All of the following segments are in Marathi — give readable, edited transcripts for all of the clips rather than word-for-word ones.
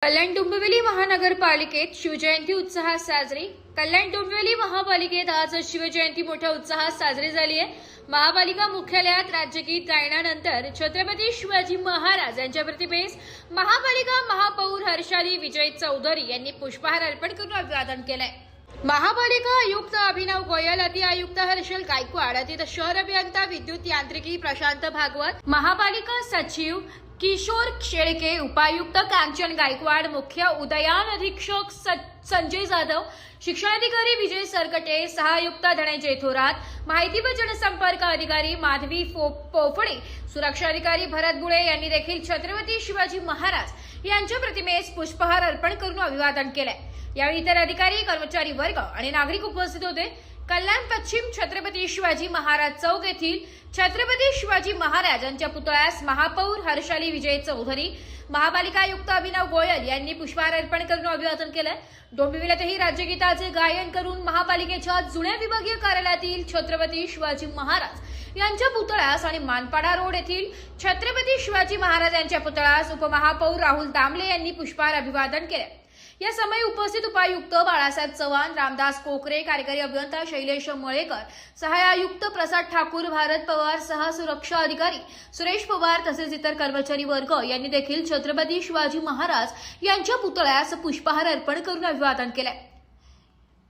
कल्याण डोंबिवली महानगरपालिकेत शिवजयंती उत्साहात साजरी। कल्याण डोंबिवली महापालिकेत आज शिवजयंती मोठ्या उत्साहात साजरी झाली आहे। महापालिका मुख्यालयात राज्यगीत गायनानंतर छत्रपती शिवाजी महाराज यांच्या प्रतिमेस महापालिका महापौर हर्षाली विजय चौधरी यांनी पुष्पहार अर्पण करून अभिवादन केलंय। महापालिका आयुक्त अभिनव गोयल, अति आयुक्त हर्षल गायकवाड, अति शहर अभियंता विद्युत यांत्रिकी प्रशांत भागवत, महापालिका सचिव किशोर शेळके, उपायुक्त कांचन गायकवाड, मुख्य उदयान अधीक्षक संजय जाधव, शिक्षणाधिकारी विजय सरकटे, सहायुक्त धनंजय थोरात, माहिती व जनसंपर्क अधिकारी माधवी पोफळे, सुरक्षा अधिकारी भरत बुळे यांनी देखील छत्रपती शिवाजी महाराज यांच्या प्रतिमेस पुष्पहार अर्पण करून अभिवादन केले। यावेळी इतर अधिकारी, कर्मचारी वर्ग आणि नागरिक उपस्थित होते। कल्याण पश्चिम छत्रपती शिवाजी महाराज चौक येथील छत्रपती शिवाजी महाराज यांच्या पुतळ्यास महापौर हर्षाली विजय चौधरी, महापालिका आयुक्त अभिनव गोयल यांनी पुष्पहार अर्पण करून अभिवादन केले। डोंबिवलीतही राज्यगीताचे गायन करून महापालिकेच्या जुन्या विभागीय कार्यालयातील छत्रपती शिवाजी महाराज यांच्या पुतळ्यास आणि मानपाडा रोड येथील छत्रपती शिवाजी महाराज यांच्या पुतळ्यास उपमहापौर राहुल दामले यांनी पुष्पहार अभिवादन केले। या समय उपस्थित उपायुक्त बाळासाहेब चव्हाण, रामदास कोकरे, कार्यकारी अभियंता शैलेश मळेकर, सहाय्य आयुक्त प्रसाद ठाकूर, भारत पवार, सह सुरक्षा अधिकारी सुरेश पवार तसेच इतर कर्मचारी वर्ग यांनी देखील छत्रपती शिवाजी महाराज यांच्या पुतळ्यास पुष्पहार अर्पण करून अभिवादन केले।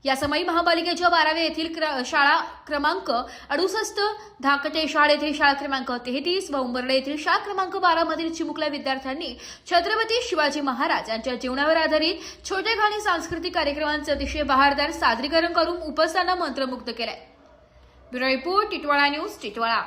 या समय महापालिकेच्या 12वे येथील शाळा क्रमांक 68, धाकटे शाळा येथील शाळा क्रमांक 33 व उंबर्डे येथील शाळा क्रमांक 12 मधील चिमुकल्या विद्यार्थ्यांनी छत्रपती शिवाजी महाराज यांच्या जीवनावर आधारित छोटेखानी सांस्कृतिक कार्यक्रमांचे अतिशय बहारदार सादरीकरण करून उपस्थितांना मंत्रमुग्ध केले। Bureau report, Titwala news, Titwala.